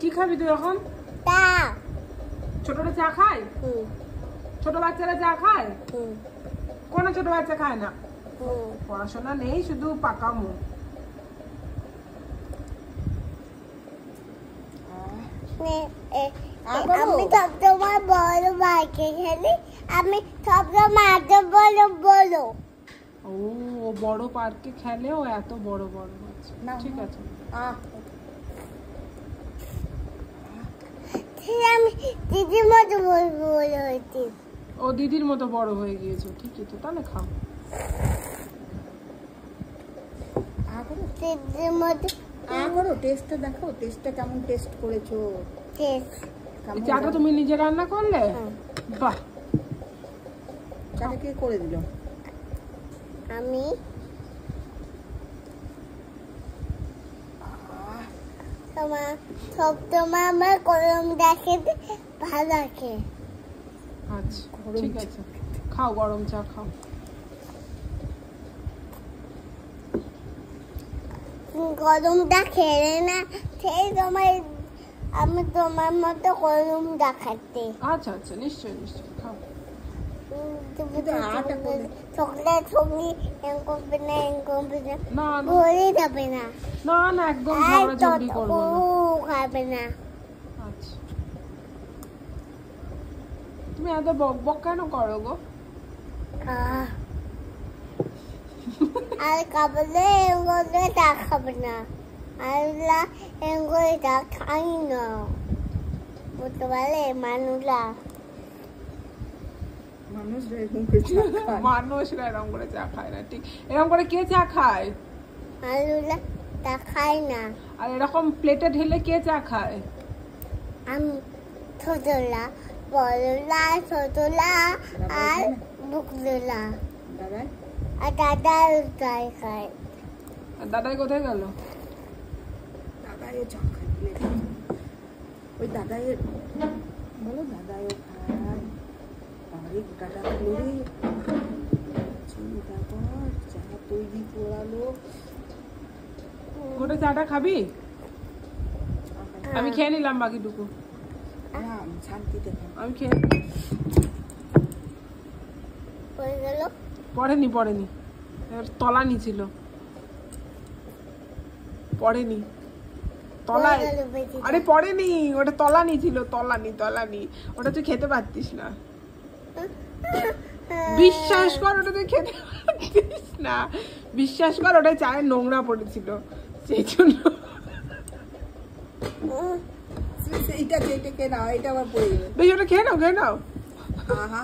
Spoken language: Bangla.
কি খাবি তুই এখন? ছোটরা চা খায়? ছোট বাচ্চারা চা খায়? কোন ছোট বাচ্চা খায় না? পড়াশোনা নেই, শুধু পাকা মুখ। আমি সবসময় বড় ভাইকে খেলি, আমি সবসময় বড় বড়। ও বড় পার্কে খেলে, ও এত বড় বড় আছে। ঠিক আছে, আমি দিদির মতো বড় হয়েছি। ও দিদির মতো বড় হয়ে গিয়েছো, ঠিকই তো, তাহলে খাও। দিদির মতো করো, টেস্টটা দেখো, টেস্টটা কেমন টেস্ট করেছো। চাটা তুমি নিজে রান্না করলে? বাহ, চাটা কে করে দিল? আমি। সবসময় আমার গরম দেখে ভালো লাগে। আচ্ছা ঠিক আছে, খাও, গরম চা খাও। গরমটা খেলে না সেই সময় আমি তোমার মতো গরম দেখাতে। আচ্ছা আচ্ছা, নিশ্চয়ই নিশ্চয়ই, খাও। চকলেট সবজি এম করবে না, এম করবে না, না ভরে যাবে না। না না, একদম ঝগড়াঝগড়ি করবো না। খাবে না। আচ্ছা, তুমি এত বক বক কেন করো গো? আর খাবলে এগুলো তা খাবে না, আল্লাহ এগুলো তা খাই না, বুঝতে পারলে? মানুষরা এরকম করে চা খায় না, ঠিক? এরকম করে কে চা খায়? আল্লাহ তা খাই না। আর এরকম প্লেটে ঢেলে কে চা খায়? আমি ছোটলা, বড়লা, ছোটলা আর বুকলা। আর দাদা চাই খায়। আর দাদাই কোথায় গেল? দাদাইও চা খায়, ওই দাদাইয়ের বলো, দাদাইও খায়। আরে দাদা করে চিন্তা কর, চা তৈরি করালো। গোটা চাটা খাবি? আমি খেয়ে নিলাম বাকিটুকু। শান্তিতে আমি খেয়ে পড়েনি পড়েনি, তলানি ছিল, পড়েনি তলায়। আরে পড়েনি, ওটা তলানি ছিল, তলানি তলানি, ওটা তুই খেতে পারতিস না। বিশ্বাস কর, ওটা তুই খেতে পারতিস না, বিশ্বাস কর, ওটা চায়ের নোংরা পড়েছিল, সেই জন্য। এইটা খেয়ে নাও, এটা আবার পড়ে যাবে। বেশ, ওটা খেয়ে নাও, খেয়ে নাও। আহা